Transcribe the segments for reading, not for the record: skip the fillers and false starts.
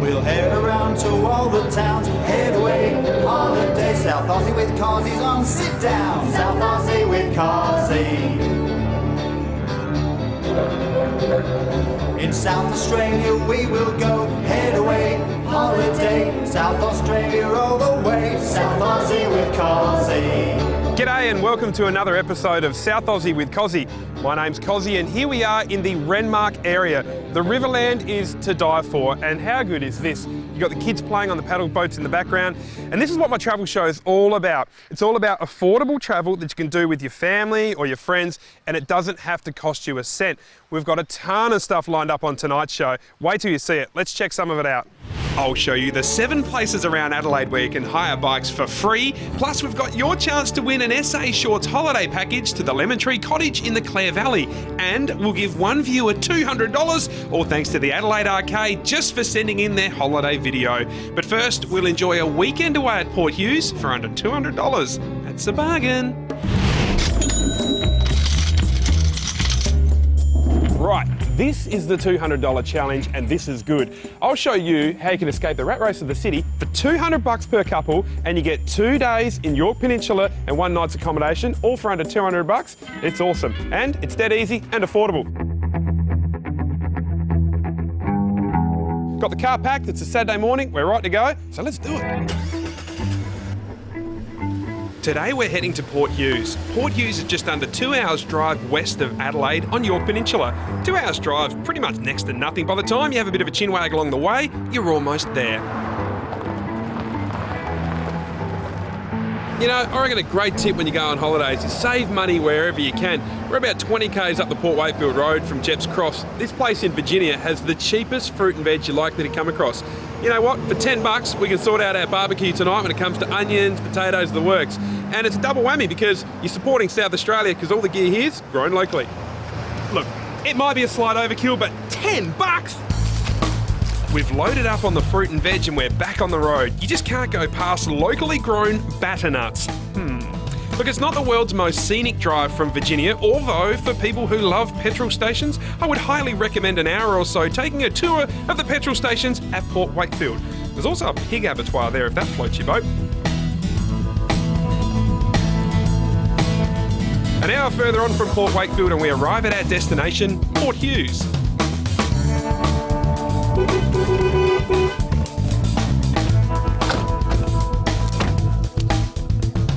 We'll head around to all the towns, head away, holiday. South Aussie with Cosi's on sit down. South Aussie with Cosi. In South Australia we will go, head away, holiday. South Australia all the way, South Aussie with Cosi. G'day and welcome to another episode of South Aussie with Cosi. My name's Cosi and here we are in the Renmark area. The Riverland is to die for, and how good is this? You've got the kids playing on the paddle boats in the background, and this is what my travel show is all about. It's all about affordable travel that you can do with your family or your friends, and it doesn't have to cost you a cent. We've got a ton of stuff lined up on tonight's show. Wait till you see it. Let's check some of it out. I'll show you the 7 places around Adelaide where you can hire bikes for free. Plus, we've got your chance to win an SA Shorts holiday package to the Lemon Tree Cottage in the Clare Valley. And we'll give one viewer $200, all thanks to the Adelaide Arcade, just for sending in their holiday video. But first, we'll enjoy a weekend away at Port Hughes for under $200. That's a bargain. Right, this is the $200 challenge and this is good. I'll show you how you can escape the rat race of the city for $200 per couple, and you get 2 days in Yorke Peninsula and 1 night's accommodation, all for under $200. It's awesome and it's dead easy and affordable. Got the car packed, it's a Saturday morning, we're right to go, so let's do it. Today we're heading to Port Hughes. Port Hughes is just under 2 hours drive west of Adelaide on Yorke Peninsula. 2 hours drive, pretty much next to nothing. By the time you have a bit of a chin wag along the way, you're almost there. You know, I reckon a great tip when you go on holidays is save money wherever you can. We're about 20 k's up the Port Wakefield Road from Jepps Cross. This place in Virginia has the cheapest fruit and veg you're likely to come across. You know what, for $10 we can sort out our barbecue tonight when it comes to onions, potatoes, the works. And it's a double whammy because you're supporting South Australia because all the gear here's grown locally. Look, it might be a slight overkill, but $10? We've loaded up on the fruit and veg and we're back on the road. You just can't go past locally grown batternuts. Look, it's not the world's most scenic drive from Virginia, although for people who love petrol stations, I would highly recommend an hour or so taking a tour of the petrol stations at Port Wakefield. There's also a pig abattoir there if that floats your boat. An hour further on from Port Wakefield and we arrive at our destination, Port Hughes.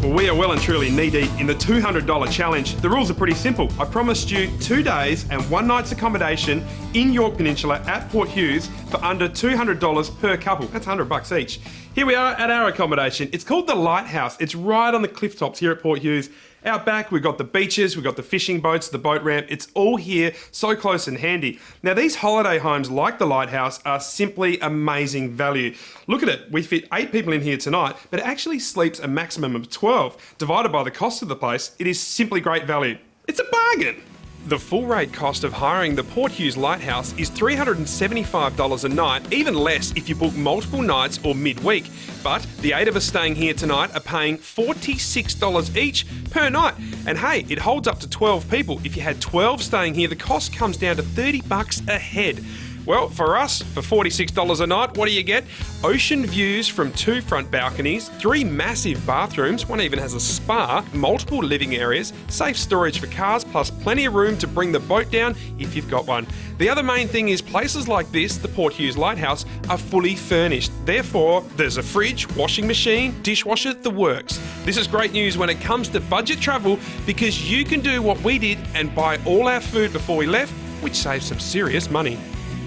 Well, we are well and truly knee-deep in the $200 challenge. The rules are pretty simple. I promised you 2 days and 1 night's accommodation in Yorke Peninsula at Port Hughes for under $200 per couple. That's $100 each. Here we are at our accommodation. It's called the Lighthouse. It's right on the cliff tops here at Port Hughes. Out back, we've got the beaches, we've got the fishing boats, the boat ramp. It's all here, so close and handy. Now, these holiday homes like the Lighthouse are simply amazing value. Look at it, we fit 8 people in here tonight, but it actually sleeps a maximum of 12. Divided by the cost of the place, it is simply great value. It's a bargain. The full rate cost of hiring the Port Hughes Lighthouse is $375 a night, even less if you book multiple nights or midweek. But the 8 of us staying here tonight are paying $46 each per night. And hey, it holds up to 12 people. If you had 12 staying here, the cost comes down to $30 a head. Well, for us, for $46 a night, what do you get? Ocean views from 2 front balconies, 3 massive bathrooms, one even has a spa, multiple living areas, safe storage for cars, plus plenty of room to bring the boat down if you've got one. The other main thing is places like this, the Port Hughes Lighthouse, are fully furnished. Therefore, there's a fridge, washing machine, dishwasher, the works. This is great news when it comes to budget travel because you can do what we did and buy all our food before we left, which saves some serious money.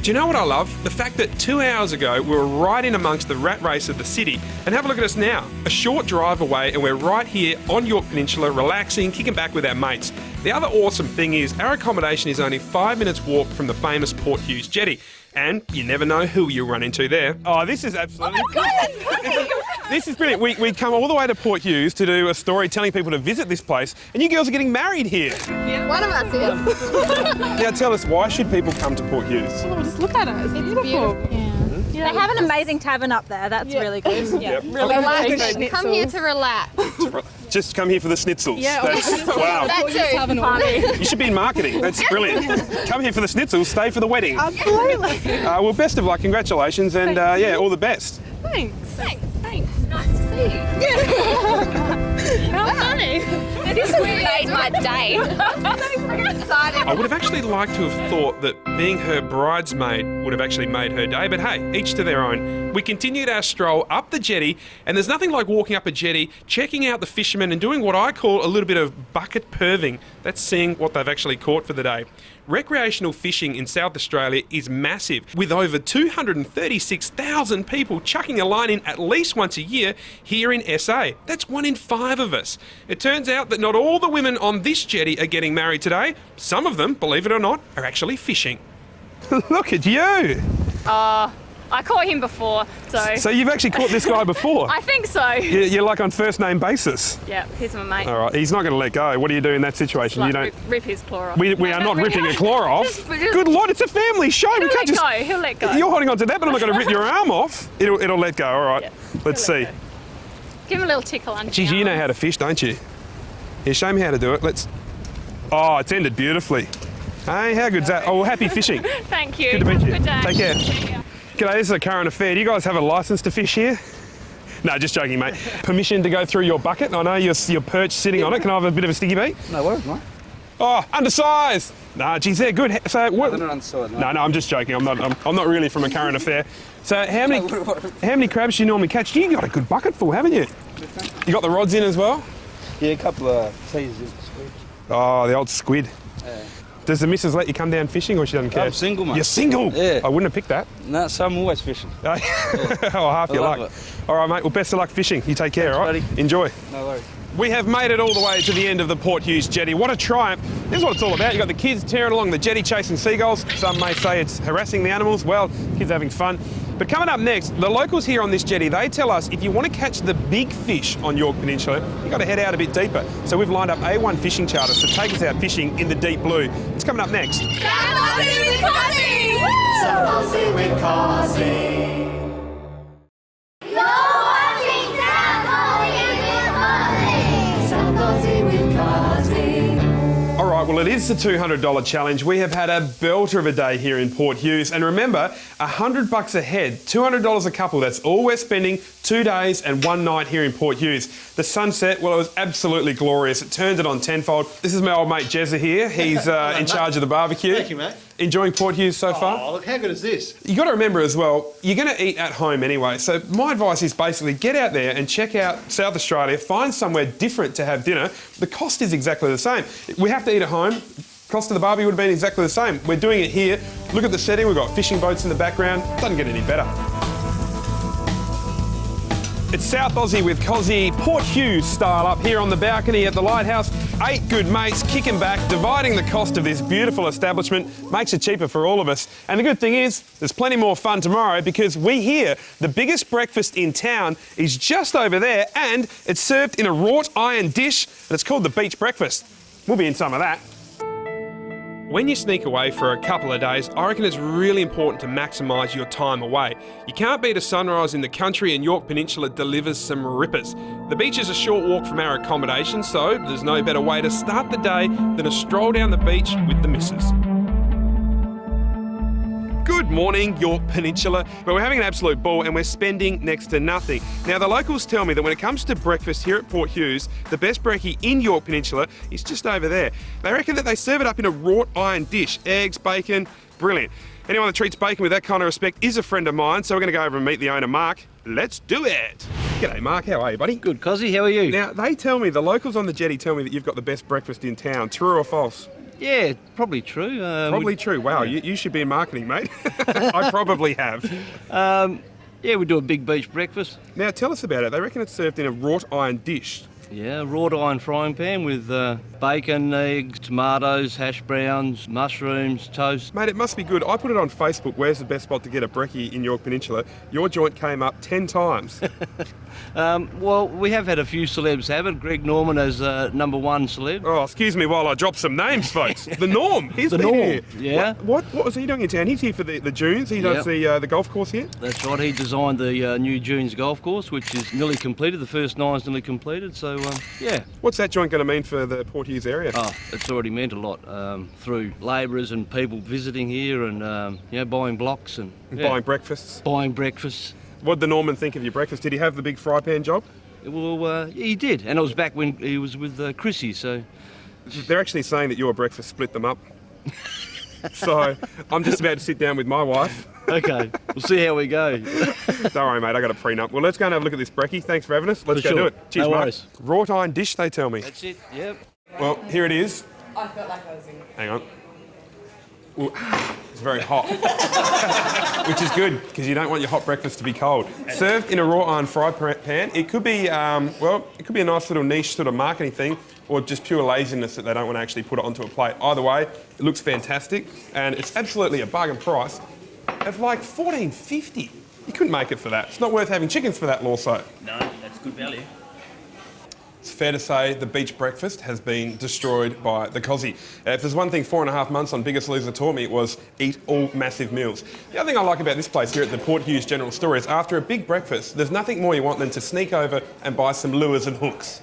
Do you know what I love? The fact that 2 hours ago we were right in amongst the rat race of the city, and have a look at us now. A short drive away and we're right here on Yorke Peninsula relaxing, kicking back with our mates. The other awesome thing is our accommodation is only 5 minutes walk from the famous Port Hughes jetty. And you never know who you'll run into there. Oh, this is absolutely... Oh my God, this is brilliant. We come all the way to Port Hughes to do a story telling people to visit this place, and you girls are getting married here. Yeah. One of us is. Now tell us, why should people come to Port Hughes? Oh, just look at it. It's beautiful. Yeah. They have an amazing tavern up there. That's really good. Yep. Really relax. Come here to relax. just come here for the schnitzels. Yeah, Wow. That too. You should be in marketing. That's brilliant. Come here for the schnitzels, stay for the wedding. Absolutely. Well, best of luck, congratulations, and yeah, all the best. Thanks. Nice to see you. How funny. This has made my day. I'm so freaking excited. I would have actually liked to have thought that being her bridesmaid would have actually made her day, but hey, each to their own. We continued our stroll up the jetty, and there's nothing like walking up a jetty, checking out the fishermen and doing what I call a little bit of bucket perving. That's seeing what they've actually caught for the day. Recreational fishing in South Australia is massive, with over 236,000 people chucking a line in at least once a year here in SA. That's 1 in 5 of us. It turns out that not all the women on this jetty are getting married today. Some of them, believe it or not, are actually fishing. Look at you! I caught him before, so... So you've actually caught this guy before? I think so. You're like on first name basis? Yeah, he's my mate. All right, he's not going to let go. What do you do in that situation? Like, You don't. rip his claw off. We are not ripping a claw off. Just- Good Lord, it's a family show. We can't just. He'll let go. You're holding on to that, but I'm not going to rip your arm off. It'll let go. All right. Yeah, Let's he'll see. let go. Give him a little tickle under Geez, the you know arm. how to fish, don't you? Here, show me how to do it. Let's. Oh, it's ended beautifully. Hey, how good's that? Oh, well, happy fishing. Thank you. Good to meet you. Good day. Take care. See ya. G'day, this is a current affair. Do you guys have a licence to fish here? No, just joking, mate. Permission to go through your bucket? I know your perch sitting on it. Can I have a bit of a sticky beat? No worries, mate. Oh, undersized. Nah, geez, they're good. So what? They're not undersized, mate. No, I'm just joking. I'm not really from a current affair. So how many crabs do you normally catch? You got a good bucket full, haven't you? You got the rods in as well? Yeah, a couple of teasers. Oh, the old squid. Yeah. Does the missus let you come down fishing, or she doesn't care? I'm single, mate. You're single? Yeah. I wouldn't have picked that. No, so I'm always fishing. Oh, half your love luck. it. All right, mate. Well, best of luck fishing. You take care, all right? buddy. Enjoy. No worries. We have made it all the way to the end of the Port Hughes jetty. What a triumph. This is what it's all about. You've got the kids tearing along the jetty chasing seagulls. Some may say it's harassing the animals. Well, kids are having fun. But coming up next, the locals here on this jetty, they tell us if you want to catch the big fish on Yorke Peninsula, you've got to head out a bit deeper. So we've lined up A1 fishing charters to take us out fishing in the deep blue. It's coming up next. South Aussie with Cosi. South Aussie with Cosi. All right, well, it is the $200 challenge. We have had a belter of a day here in Port Hughes. And remember, $100 a head, $200 a couple. That's all we're spending 2 days and 1 night here in Port Hughes. The sunset, well, it was absolutely glorious. It turned it on tenfold. This is my old mate Jezza here. He's in charge of the barbecue. Thank you, mate. Enjoying Port Hughes so far? Oh, look, how good is this? You got to remember as well, you're going to eat at home anyway. So my advice is basically get out there and check out South Australia, find somewhere different to have dinner. The cost is exactly the same. We have to eat at home. Cost of the barbie would have been exactly the same. We're doing it here. Look at the setting. We've got fishing boats in the background. Doesn't get any better. It's South Aussie with Cosi, Port Hughes style up here on the balcony at the lighthouse. 8 good mates kicking back, dividing the cost of this beautiful establishment. Makes it cheaper for all of us. And the good thing is, there's plenty more fun tomorrow because we hear the biggest breakfast in town is just over there and it's served in a wrought iron dish and it's called the beach breakfast. We'll be in some of that. When you sneak away for a couple of days, I reckon it's really important to maximise your time away. You can't beat a sunrise in the country, and Yorke Peninsula delivers some rippers. The beach is a short walk from our accommodation, so there's no better way to start the day than a stroll down the beach with the missus. Good morning, Yorke Peninsula. Well, we're having an absolute ball and we're spending next to nothing. Now, the locals tell me that when it comes to breakfast here at Port Hughes, the best brekkie in Yorke Peninsula is just over there. They reckon that they serve it up in a wrought iron dish. Eggs, bacon, brilliant. Anyone that treats bacon with that kind of respect is a friend of mine, so we're going to go over and meet the owner, Mark. Let's do it. G'day, Mark. How are you, buddy? Good, Cosi. How are you? Now, they tell me, the locals on the jetty tell me that you've got the best breakfast in town. True or false? Yeah, probably true. Probably true. Wow, you should be in marketing, mate. I probably have. Yeah, we do a big beach breakfast. Now, tell us about it. They reckon it's served in a wrought iron dish. Yeah, wrought iron frying pan with bacon, eggs, tomatoes, hash browns, mushrooms, toast. Mate, it must be good. I put it on Facebook, where's the best spot to get a brekkie in Yorke Peninsula? Your joint came up 10 times. Well, we have had a few celebs have it. Greg Norman as #1 celeb. Oh, excuse me while I drop some names, folks. The Norm, he's The been Norm, here. yeah. What was he doing in town? He's here for the dunes. He does the golf course here. That's right, he designed the new Dunes golf course, which is nearly completed. The first 9's nearly completed, so yeah. What's that joint going to mean for the Port Hughes area? Oh, it's already meant a lot through labourers and people visiting here and, buying blocks and Buying breakfasts? Buying breakfasts. What did the Norman think of your breakfast? Did he have the big fry pan job? Well, he did, and it was back when he was with Chrissy, so... They're actually saying that your breakfast split them up. So I'm just about to sit down with my wife. Okay, we'll see how we go. Don't worry, mate, I got a prenup. Well, let's go and have a look at this brekkie. Thanks for having us. Let's For go sure. do it. Cheers, No mate. worries. Wrought iron dish, they tell me. That's it, yep. Well, here it is. I felt like I was in. Hang on. Ooh, it's very hot. Which is good, because you don't want your hot breakfast to be cold. Served in a wrought iron fry pan. It could be, it could be a nice little niche sort of marketing thing, or just pure laziness that they don't want to actually put it onto a plate. Either way, it looks fantastic, and it's absolutely a bargain price of like $14.50. You couldn't make it for that. It's not worth having chickens for that, Lawso. No, that's good value. It's fair to say the beach breakfast has been destroyed by the Cosi. If there's one thing 4.5 months on Biggest Loser taught me, it was eat all massive meals. The other thing I like about this place here at the Port Hughes General Store is after a big breakfast, there's nothing more you want than to sneak over and buy some lures and hooks.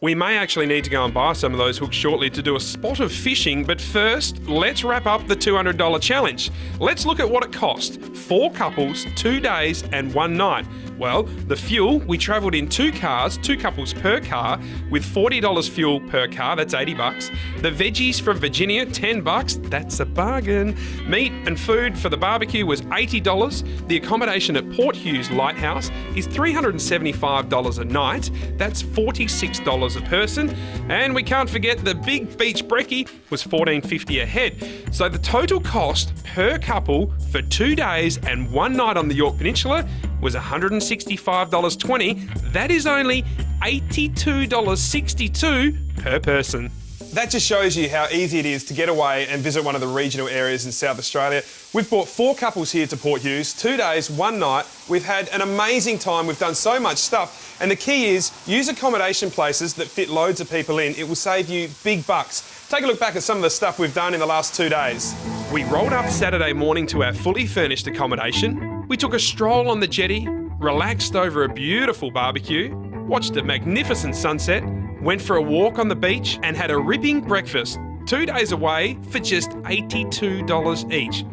We may actually need to go and buy some of those hooks shortly to do a spot of fishing, but first, let's wrap up the $200 challenge. Let's look at what it cost. 4 couples, 2 days and 1 night. Well, the fuel, we travelled in 2 cars, 2 couples per car, with $40 fuel per car, that's $80. The veggies from Virginia, $10, that's a bargain. Meat and food for the barbecue was $80. The accommodation at Port Hughes Lighthouse is $375 a night, that's $46 a person. And we can't forget the big beach brekkie was $14.50 a head. So the total cost per couple for 2 days and 1 night on the Yorke Peninsula was $165.20. That is only $82.62 per person. That just shows you how easy it is to get away and visit one of the regional areas in South Australia. We've brought 4 couples here to Port Hughes, 2 days, 1 night. We've had an amazing time. We've done so much stuff. And the key is use accommodation places that fit loads of people in. It will save you big bucks. Take a look back at some of the stuff we've done in the last 2 days. We rolled up Saturday morning to our fully furnished accommodation. We took a stroll on the jetty, relaxed over a beautiful barbecue, watched a magnificent sunset, went for a walk on the beach and had a ripping breakfast 2 days away for just $82 each.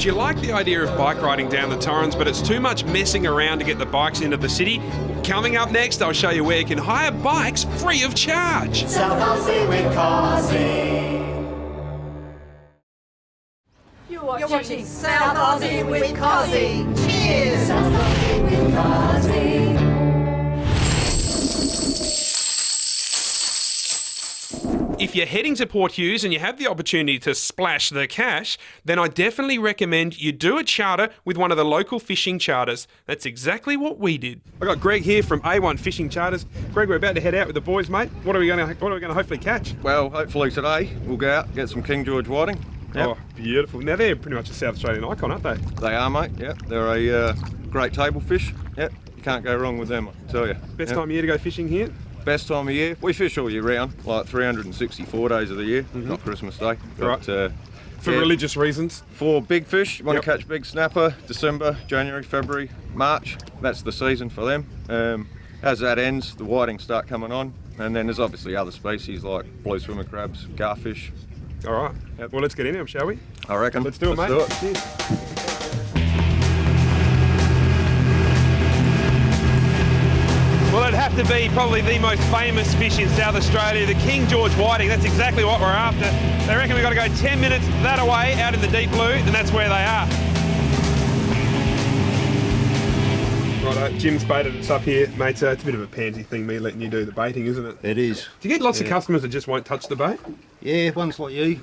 Do you like the idea of bike riding down the Torrens, but it's too much messing around to get the bikes into the city? Coming up next, I'll show you where you can hire bikes free of charge. South Aussie with Cosi. You're watching South Aussie with Cosi. Cheers! South Aussie with Cosi. If you're heading to Port Hughes and you have the opportunity to splash the cash, then I definitely recommend you do a charter with one of the local fishing charters. That's exactly what we did. I got Greg here from A1 Fishing Charters. Greg, we're about to head out with the boys, mate. What are we going to hopefully catch? Well, hopefully today we'll go out and get some King George whiting. Yep. Oh, beautiful. Now they're pretty much a South Australian icon, aren't they? They are, mate. Yep. They're a great table fish. Yep. You can't go wrong with them, I can tell you. Best Yep. time of year to go fishing here? Best time of year. We fish all year round, like 364 days of the year, not Christmas Day. But, Right. For religious reasons? For big fish, you want Yep. to catch big snapper, December, January, February, March. That's the season for them. As that ends, the whitings start coming on. And then there's obviously other species like blue swimmer crabs, garfish. All right. Yep. Well, let's get in there, shall we? I reckon. Let's do it, mate. Do it. Cheers. Well, it'd have to be probably the most famous fish in South Australia, the King George whiting. That's exactly what we're after. They reckon we've got to go 10 minutes that away out in the deep blue, and that's where they are. Right, Jim's baited us up here. Mate, it's a bit of a pansy thing, me letting you do the baiting, isn't it? It is. Do you get lots of customers that just won't touch the bait? Yeah, ones like you.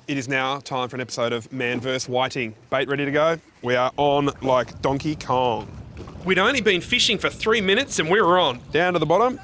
It is now time for an episode of Man vs. Whiting. Bait ready to go? We are on like Donkey Kong. We'd only been fishing for 3 minutes and we were on. Down to the bottom.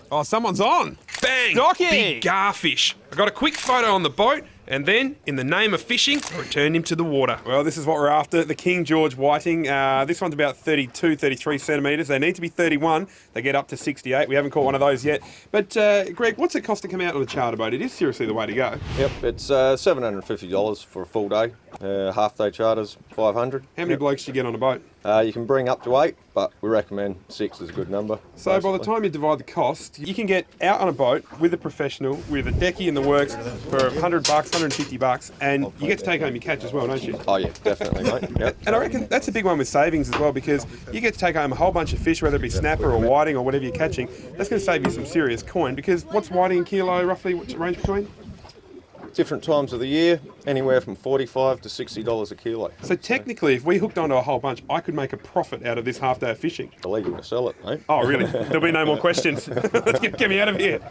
Oh, someone's on. Bang! Stocky! Big garfish. I got a quick photo on the boat and then, in the name of fishing, I returned him to the water. Well, this is what we're after, the King George whiting. This one's about 32, 33 centimetres. They need to be 31. They get up to 68. We haven't caught one of those yet. But, Greg, what's it cost to come out on a charter boat? It is seriously the way to go. Yep, it's $750 for a full day. Half day charters, $500. How many blokes do you get on a boat? You can bring up to 8, but we recommend 6 is a good number. So by the basically. time you divide the cost, you can get out on a boat with a professional, with a decky in the works for $100, $150, and you get to take home your catch as well, don't you? Oh yeah, definitely, mate. Yep. And I reckon that's a big one with savings as well, because you get to take home a whole bunch of fish, whether it be snapper or whiting or whatever you're catching. That's going to save you some serious coin, because what's whiting in kilo roughly? What's the range between? Different times of the year, anywhere from $45 to $60 a kilo. So technically, if we hooked onto a whole bunch, I could make a profit out of this half day of fishing. Illegal to sell it, mate. Oh, really? There'll be no more questions. Let's get me out of here.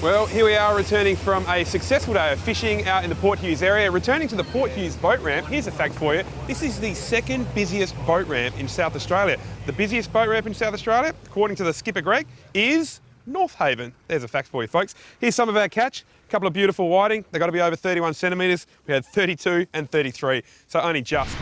Well, here we are returning from a successful day of fishing out in the Port Hughes area. Returning to the Port Hughes boat ramp, here's a fact for you. This is the second busiest boat ramp in South Australia. The busiest boat ramp in South Australia, according to the skipper Greg, is North Haven. There's a fact for you, folks. Here's some of our catch. A couple of beautiful whiting. They've got to be over 31 centimetres. We had 32 and 33, so only just.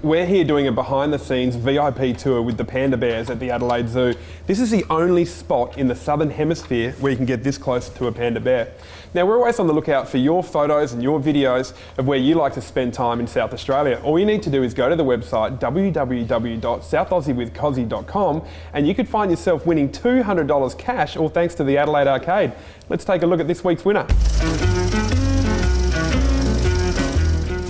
We're here doing a behind-the-scenes VIP tour with the panda bears at the Adelaide Zoo. This is the only spot in the Southern Hemisphere where you can get this close to a panda bear. Now, we're always on the lookout for your photos and your videos of where you like to spend time in South Australia. All you need to do is go to the website www.southausieWithCosi.com and you could find yourself winning $200 cash, all thanks to the Adelaide Arcade. Let's take a look at this week's winner.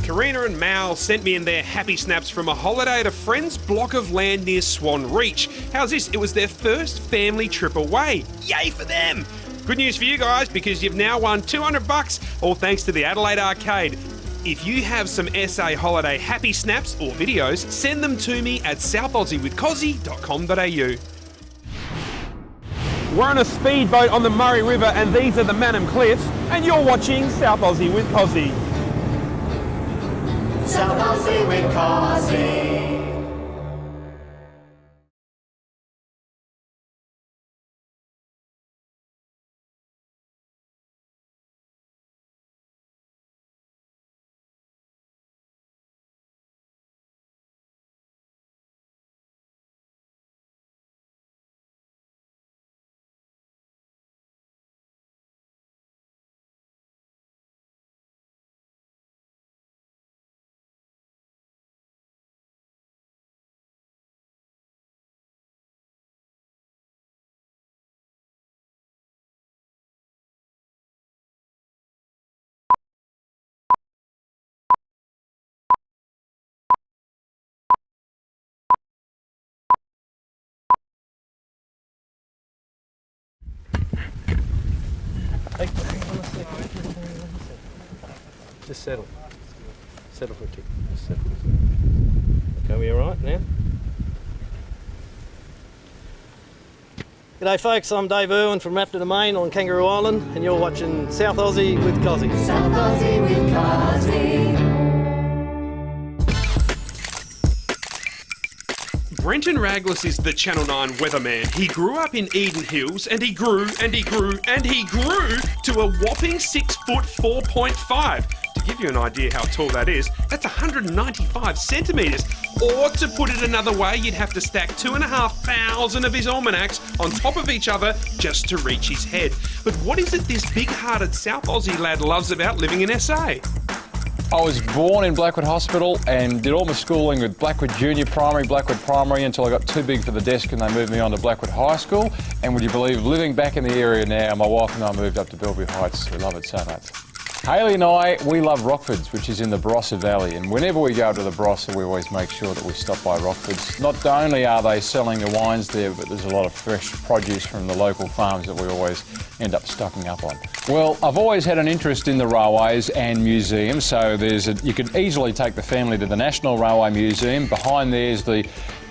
Karina and Mal sent me in their happy snaps from a holiday at a friend's block of land near Swan Reach. How's this? It was their first family trip away. Yay for them! Good news for you guys, because you've now won $200, all thanks to the Adelaide Arcade. If you have some SA holiday happy snaps or videos, send them to me at southaussiewithcosi.com.au. We're on a speedboat on the Murray River and these are the Mannum Cliffs, and you're watching South Aussie with Cosi. South Aussie with Cosi. Just settle. Settle for a tick. Just settle. Okay, we all right now? G'day folks, I'm Dave Irwin from Raptor Domain on Kangaroo Island and you're watching South Aussie with Cosi. South Aussie with Cosi. Brenton Raglis is the Channel 9 weatherman. He grew up in Eden Hills and he grew and he grew and he grew to a whopping 6 foot 4.5. To give you an idea how tall that is, that's 195 centimetres. Or to put it another way, you'd have to stack 2,500 of his almanacs on top of each other just to reach his head. But what is it this big-hearted South Aussie lad loves about living in SA? I was born in Blackwood Hospital and did all my schooling with Blackwood Junior Primary, Blackwood Primary, until I got too big for the desk and they moved me on to Blackwood High School. And would you believe, living back in the area now, my wife and I moved up to Bellevue Heights. We love it so much. Hayley and I, we love Rockfords, which is in the Barossa Valley, and whenever we go to the Barossa, we always make sure that we stop by Rockfords. Not only are they selling the wines there, but there's a lot of fresh produce from the local farms that we always end up stocking up on. Well, I've always had an interest in the railways and museums, so you could easily take the family to the National Railway Museum. Behind there's the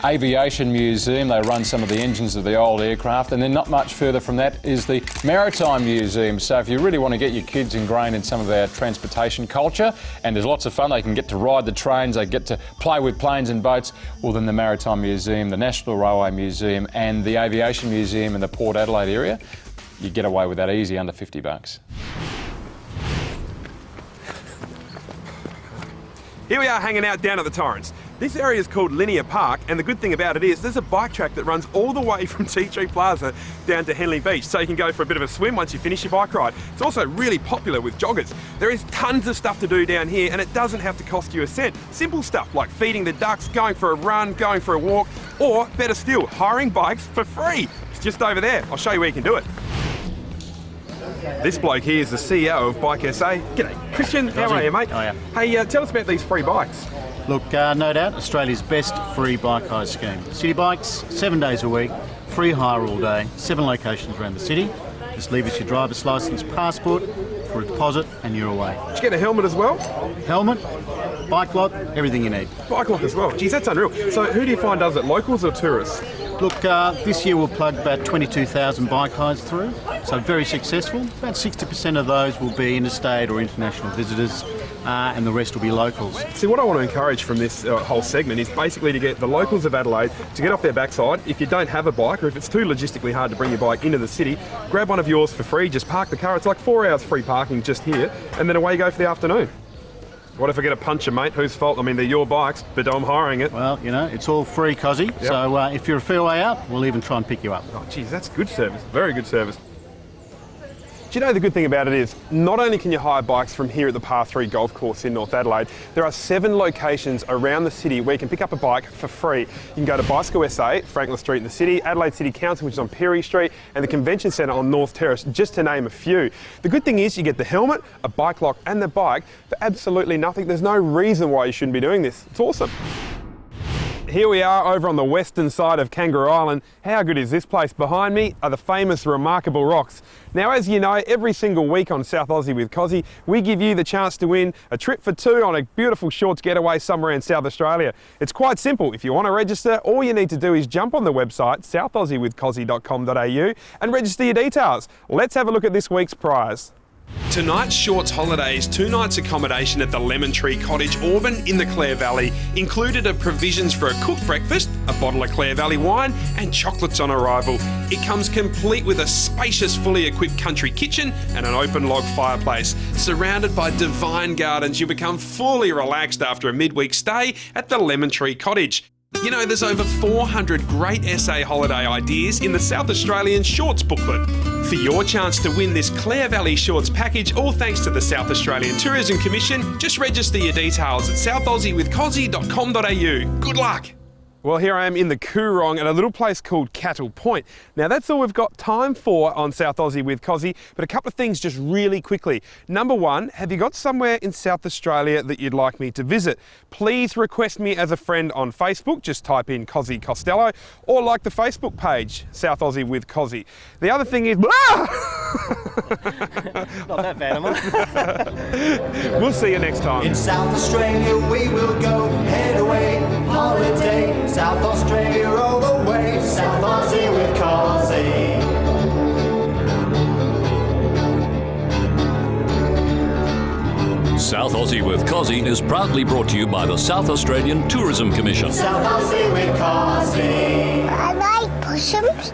Aviation Museum. They run some of the engines of the old aircraft, and then not much further from that is the Maritime Museum. So if you really want to get your kids ingrained in some of our transportation culture, and there's lots of fun, they can get to ride the trains, they get to play with planes and boats, well then the Maritime Museum, the National Railway Museum and the Aviation Museum in the Port Adelaide area, you get away with that easy under $50. Here we are hanging out down at the Torrens. This area is called Linear Park, and the good thing about it is there's a bike track that runs all the way from Tea Tree Plaza down to Henley Beach, so you can go for a bit of a swim once you finish your bike ride. It's also really popular with joggers. There is tons of stuff to do down here, and it doesn't have to cost you a cent. Simple stuff like feeding the ducks, going for a run, going for a walk, or better still, hiring bikes for free. It's just over there. I'll show you where you can do it. This bloke here is the CEO of Bike SA. G'day, Christian. How are you, mate? Oh, yeah. Hey, tell us about these free bikes. Look, no doubt, Australia's best free bike hire scheme. City bikes, 7 days a week, free hire all day, 7 locations around the city. Just leave us your driver's licence, passport for a deposit, and you're away. Did you get a helmet as well? Helmet, bike lock, everything you need. Bike lock as well. Geez, that's unreal. So who do you find does it, locals or tourists? Look, this year we'll plug about 22,000 bike hires through, so very successful. About 60% of those will be interstate or international visitors, and the rest will be locals. See, what I want to encourage from this whole segment is basically to get the locals of Adelaide to get off their backside. If you don't have a bike, or if it's too logistically hard to bring your bike into the city, grab one of yours for free, just park the car. It's like 4 hours free parking just here, and then away you go for the afternoon. What if I get a puncher, mate? Whose fault? I mean, they're your bikes, but I'm hiring it. Well, you know, it's all free, Cosi. Yep. So if you're a fair way out, we'll even try and pick you up. Oh, geez, that's good service. Very good service. Do you know the good thing about it is, not only can you hire bikes from here at the Par 3 golf course in North Adelaide, there are 7 locations around the city where you can pick up a bike for free. You can go to Bicycle SA, Franklin Street in the city, Adelaide City Council, which is on Perry Street, and the Convention Centre on North Terrace, just to name a few. The good thing is you get the helmet, a bike lock and the bike for absolutely nothing. There's no reason why you shouldn't be doing this. It's awesome. Here we are over on the western side of Kangaroo Island. How good is this place? Behind me are the famous Remarkable Rocks. Now, as you know, every single week on South Aussie with Cosi, we give you the chance to win a trip for 2 on a beautiful shorts getaway somewhere in South Australia. It's quite simple. If you want to register, all you need to do is jump on the website southaussiewithcosi.com.au and register your details. Let's have a look at this week's prize. Tonight's shorts holiday is 2 nights accommodation at the Lemon Tree Cottage, Auburn in the Clare Valley. Included are provisions for a cooked breakfast, a bottle of Clare Valley wine and chocolates on arrival. It comes complete with a spacious, fully equipped country kitchen and an open log fireplace. Surrounded by divine gardens, you become fully relaxed after a midweek stay at the Lemon Tree Cottage. You know, there's over 400 great SA holiday ideas in the South Australian Shorts booklet. For your chance to win this Clare Valley Shorts package, all thanks to the South Australian Tourism Commission, just register your details at southaussiewithcosi.com.au. Good luck! Well, here I am in the Coorong at a little place called Cattle Point. Now, that's all we've got time for on South Aussie with Cosi, but a couple of things just really quickly. Number one, have you got somewhere in South Australia that you'd like me to visit? Please request me as a friend on Facebook. Just type in Cosi Costello, or like the Facebook page, South Aussie with Cosi. The other thing is... Not that bad, am I? We'll see you next time. In South Australia we will go, head away, holiday. South Australia all the way, South Aussie with Cosi. South Aussie with Cosi is proudly brought to you by the South Australian Tourism Commission. South Aussie with Cosi. I like possums.